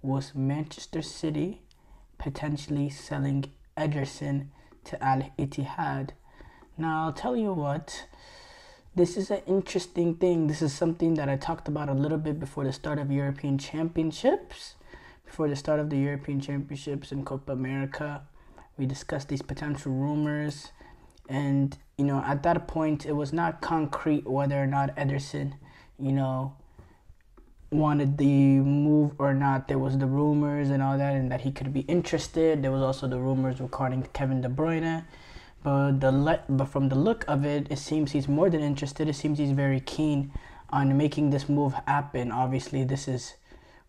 was Manchester City potentially selling Ederson to Al Ittihad. Now, I'll tell you what, this is an interesting thing. This is something that I talked about a little bit before the start of European Championships. Before the start of the European Championships in Copa America, we discussed these potential rumors. And, at that point, it was not concrete whether or not Ederson, wanted the move or not. There was the rumors and all that, and that he could be interested. There was also the rumors regarding Kevin De Bruyne. But from the look of it, it seems he's more than interested. It seems he's very keen on making this move happen. Obviously,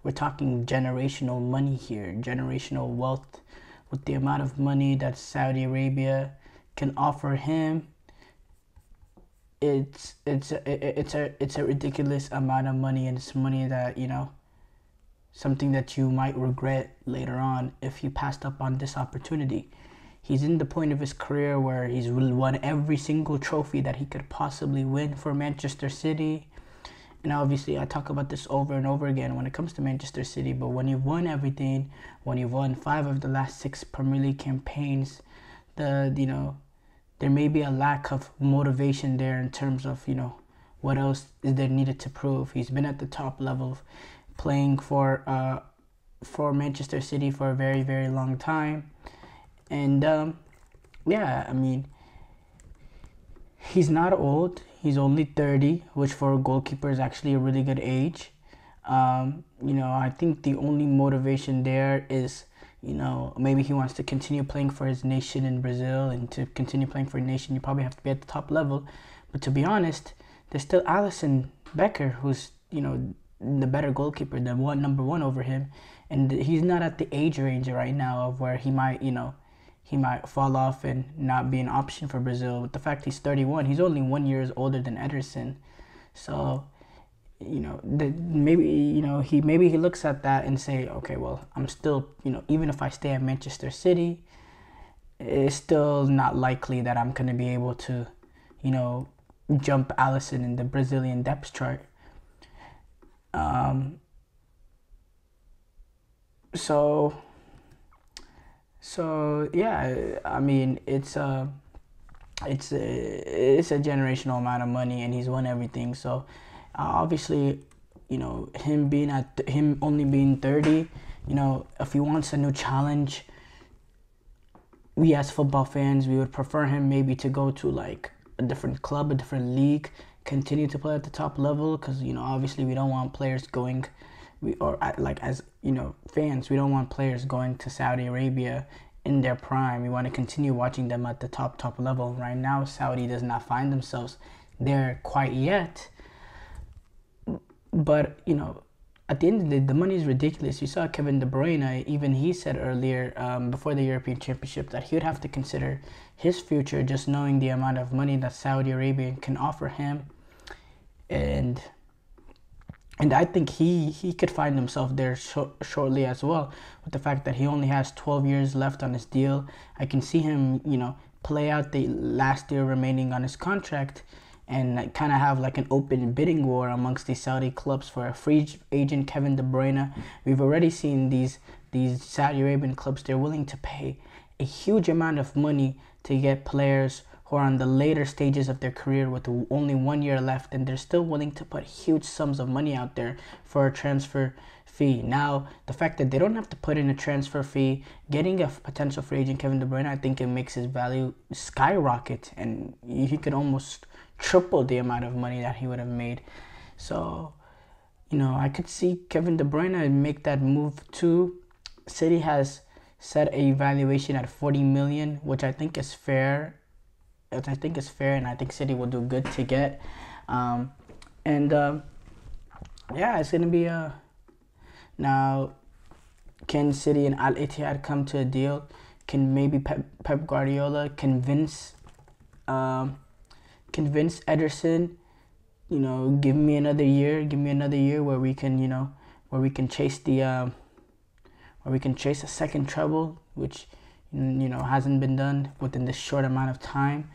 we're talking generational money here, generational wealth, with the amount of money that Saudi Arabia can offer him. It's a ridiculous amount of money, and it's money that, something that you might regret later on if you passed up on this opportunity. He's in the point of his career where he's won every single trophy that he could possibly win for Manchester City. And obviously, I talk about this over and over again when it comes to Manchester City. But when you've won everything, when you've won 5 of the last 6 Premier League campaigns, there may be a lack of motivation there in terms of, what else is there needed to prove. He's been at the top level, playing for Manchester City for a very, very long time. And, he's not old. He's only 30, which for a goalkeeper is actually a really good age. I think the only motivation there is, maybe he wants to continue playing for his nation in Brazil, and to continue playing for a nation, you probably have to be at the top level. But to be honest, there's still Alisson Becker, who's, the better goalkeeper, the number one over him. And he's not at the age range right now of where he might fall off and not be an option for Brazil. With the fact he's 31, he's only 1 year older than Ederson. So, maybe he looks at that and say, okay, well, I'm still, even if I stay at Manchester City, it's still not likely that I'm going to be able to, jump Alisson in the Brazilian depth chart. So yeah, I mean, it's a generational amount of money, and he's won everything. So obviously, him only being 30, if he wants a new challenge, we as football fans, we would prefer him maybe to go to like a different club, a different league, continue to play at the top level, because obviously we don't want players going, fans, we don't want players going to Saudi Arabia in their prime. We want to continue watching them at the top level. Right now, Saudi does not find themselves there quite yet. But, at the end of the day, the money is ridiculous. You saw Kevin De Bruyne, even he said earlier, before the European Championship, that he would have to consider his future just knowing the amount of money that Saudi Arabia can offer him. And I think he could find himself there shortly as well, with the fact that he only has 12 years left on his deal. I can see him, play out the last year remaining on his contract, and kind of have like an open bidding war amongst these Saudi clubs for a free agent Kevin De Bruyne. We've already seen these Saudi Arabian clubs, they're willing to pay a huge amount of money to get players who are on the later stages of their career with only 1 year left, and they're still willing to put huge sums of money out there for a transfer fee. Now, the fact that they don't have to put in a transfer fee, getting a potential free agent Kevin De Bruyne, I think it makes his value skyrocket, and he could almost triple the amount of money that he would have made. So, I could see Kevin De Bruyne make that move too. City has set a valuation at 40 million, which I think is fair. And I think City will do good to get. It's going to be now, can City and Al Ittihad come to a deal? Can maybe Pep Guardiola convince Ederson, give me another year where we can, chase a second treble, which, hasn't been done within this short amount of time.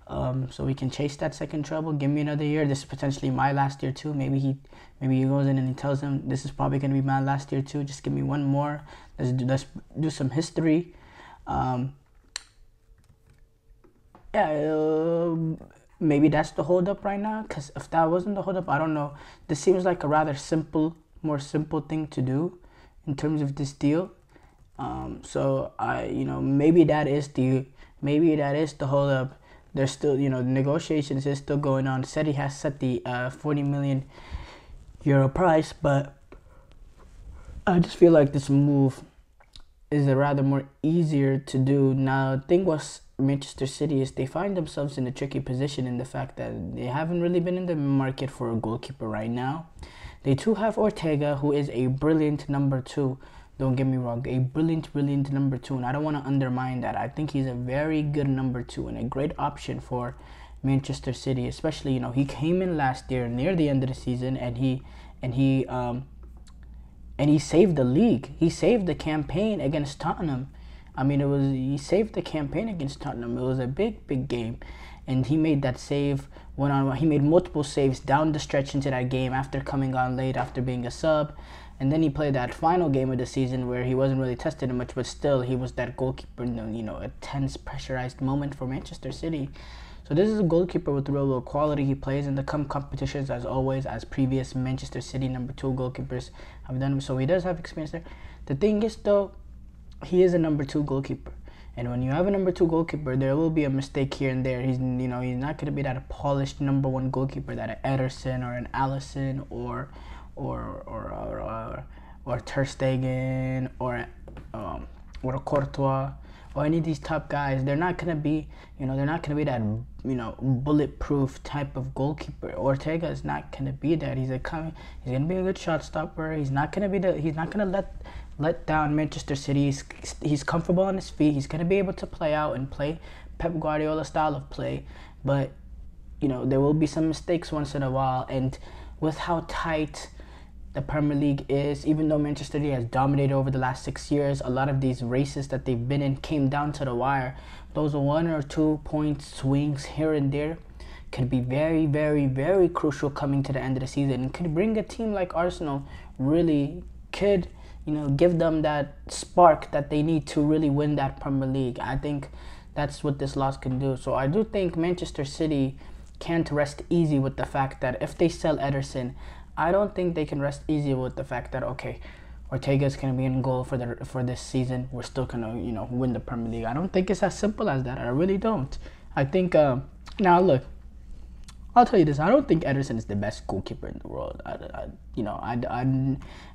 so we can chase that second treble. Give me another year. This is potentially my last year too. Maybe he goes in and he tells him this is probably gonna be my last year too. Just give me one more. Let's do some history. Maybe that's the holdup right now. Because if that wasn't the holdup, I don't know. This seems like a rather more simple thing to do in terms of this deal. So maybe that is the holdup. There's still, the negotiations is still going on. Said he has set the 40 million euro price, but I just feel like this move is a rather more easier to do. Now, the thing was Manchester City is they find themselves in a tricky position in the fact that they haven't really been in the market for a goalkeeper right now. They too have Ortega, who is a brilliant number 2. Don't get me wrong, a brilliant number 2, and I don't want to undermine that. I think he's a very good number 2 and a great option for Manchester City, especially, he came in last year near the end of the season and he saved the league. He saved the campaign against Tottenham. He saved the campaign against Tottenham. It was a big game, and he made that save one-on-one. He made multiple saves down the stretch into that game after coming on late, after being a sub. And then he played that final game of the season where he wasn't really tested much, but still he was that goalkeeper in a tense, pressurized moment for Manchester City. So this is a goalkeeper with real quality. He plays in the competitions as always, as previous Manchester City number 2 goalkeepers have done. So he does have experience there. The thing is, though, he is a number 2 goalkeeper. And when you have a number 2 goalkeeper, there will be a mistake here and there. He's not going to be that polished number 1 goalkeeper that an Ederson or an Alisson or Ter Stegen or a Courtois or any of these top guys. They're not gonna be that bulletproof type of goalkeeper. Ortega is not gonna be that. He's gonna be a good shot stopper. He's not gonna let down Manchester City. He's comfortable on his feet. He's gonna be able to play out and play Pep Guardiola style of play, but there will be some mistakes once in a while. And with how tight the Premier League is, even though Manchester City has dominated over the last 6 years, a lot of these races that they've been in came down to the wire. Those 1 or 2 point swings here and there could be very, very, very crucial coming to the end of the season, and could bring a team like Arsenal could give them that spark that they need to really win that Premier League. I think that's what this loss can do. So I do think Manchester City can't rest easy with the fact that if they sell Ederson, I don't think they can rest easy with the fact that, okay, Ortega's going to be in goal for this season. We're still going to, win the Premier League. I don't think it's as simple as that. I really don't. I think, now look, I'll tell you this. I don't think Ederson is the best goalkeeper in the world.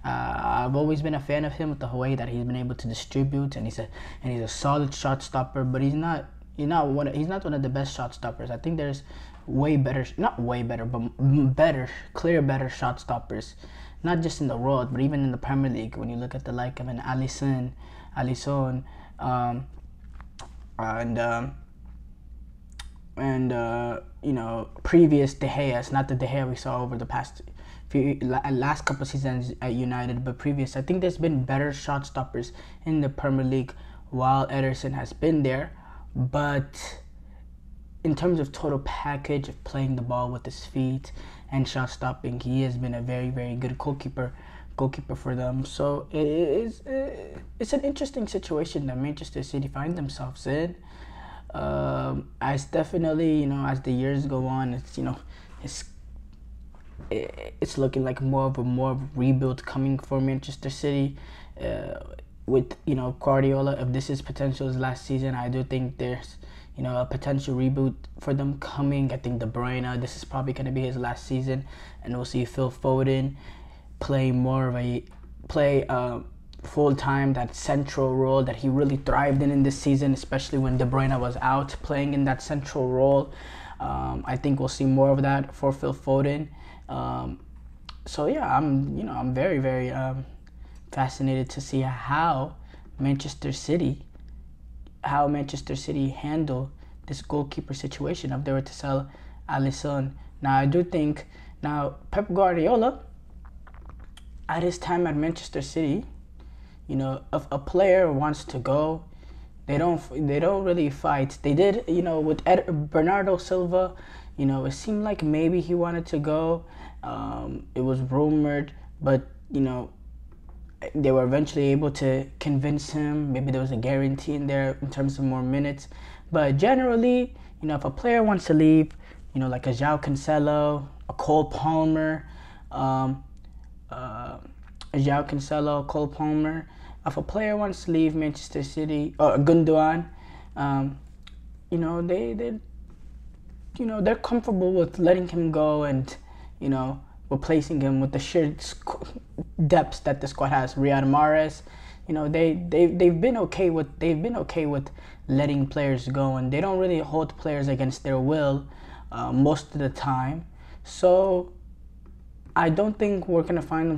I've always been a fan of him with the way that he's been able to distribute, and he's a solid shot stopper, but he's not one of the best shot stoppers. I think there's better shot stoppers, not just in the world, but even in the Premier League. When you look at the like of an Alisson, previous De Gea's, not the De Gea we saw over the last couple of seasons at United, but previous. I think there's been better shot stoppers in the Premier League while Ederson has been there, but in terms of total package of playing the ball with his feet and shot stopping, he has been a very, very good goalkeeper for them. So it's an interesting situation that Manchester City find themselves in. As definitely, as the years go on, it's looking like more of a rebuild coming for Manchester City. With Guardiola, if this is potential his last season, I do think there's a potential reboot for them coming. I think De Bruyne, this is probably going to be his last season, and we'll see Phil Foden play full-time, that central role that he really thrived in this season, especially when De Bruyne was out, playing in that central role. I think we'll see more of that for Phil Foden. So yeah, I'm very, very fascinated to see how Manchester City handle this goalkeeper situation if they were to sell Alisson. Now, I do think Pep Guardiola, at his time at Manchester City, if a player wants to go, they don't really fight. They did, with Bernardo Silva, it seemed like maybe he wanted to go. It was rumored, but they were eventually able to convince him. Maybe there was a guarantee in there in terms of more minutes. But generally, if a player wants to leave, like a João Cancelo, a Cole Palmer, if a player wants to leave Manchester City or Gundogan, they're comfortable with letting him go and replacing him with the sheer depth that the squad has. Riyad Mahrez, they've been okay with letting players go, and they don't really hold players against their will most of the time. So I don't think we're gonna find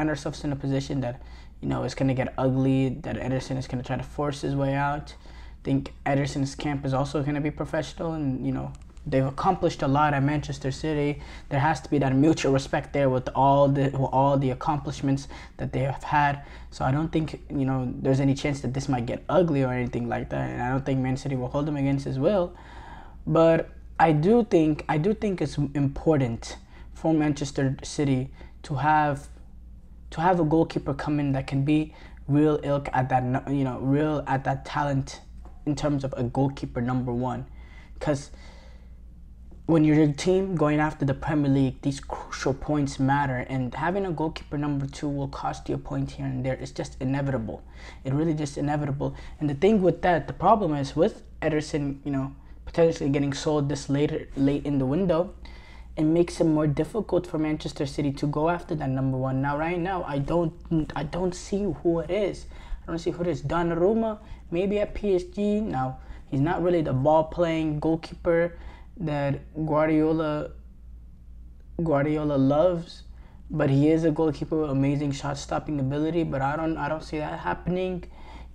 ourselves in a position that it's gonna get ugly, that Ederson is gonna try to force his way out. I think Ederson's camp is also gonna be professional, and they've accomplished a lot at Manchester City. There has to be that mutual respect there with all the accomplishments that they have had. So I don't think there's any chance that this might get ugly or anything like that. And I don't think Man City will hold him against his will. But I do think it's important for Manchester City to have a goalkeeper come in that can be real ilk at that real at that talent in terms of a goalkeeper number one, because when you're a team going after the Premier League, these crucial points matter, and having a goalkeeper number two will cost you a point here and there. It's just inevitable. It really just inevitable. And the thing with that, the problem is with Ederson, potentially getting sold this late in the window, it makes it more difficult for Manchester City to go after that number one. Now, right now, I don't see who it is. I don't see who it is. Donnarumma, maybe at PSG. Now, he's not really the ball-playing goalkeeper that Guardiola loves, but he is a goalkeeper with amazing shot-stopping ability. But I don't see that happening,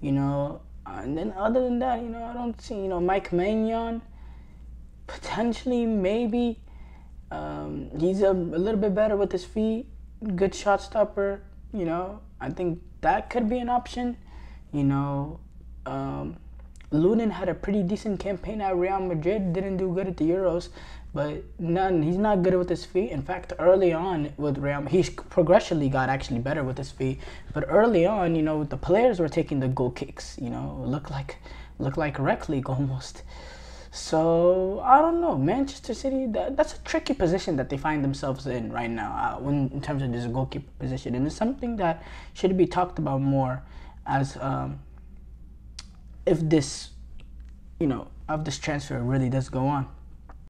And then other than that, I don't see Mike Maignan, potentially maybe. He's a little bit better with his feet, good shot stopper. I think that could be an option. Lunin had a pretty decent campaign at Real Madrid, didn't do good at the Euros, but he's not good with his feet. In fact, early on with Real, he progressively got actually better with his feet. But early on, the players were taking the goal kicks. Looked like rec league almost. So I don't know, Manchester City. That's a tricky position that they find themselves in right now, in terms of this goalkeeper position, and it's something that should be talked about more as if this transfer really does go on.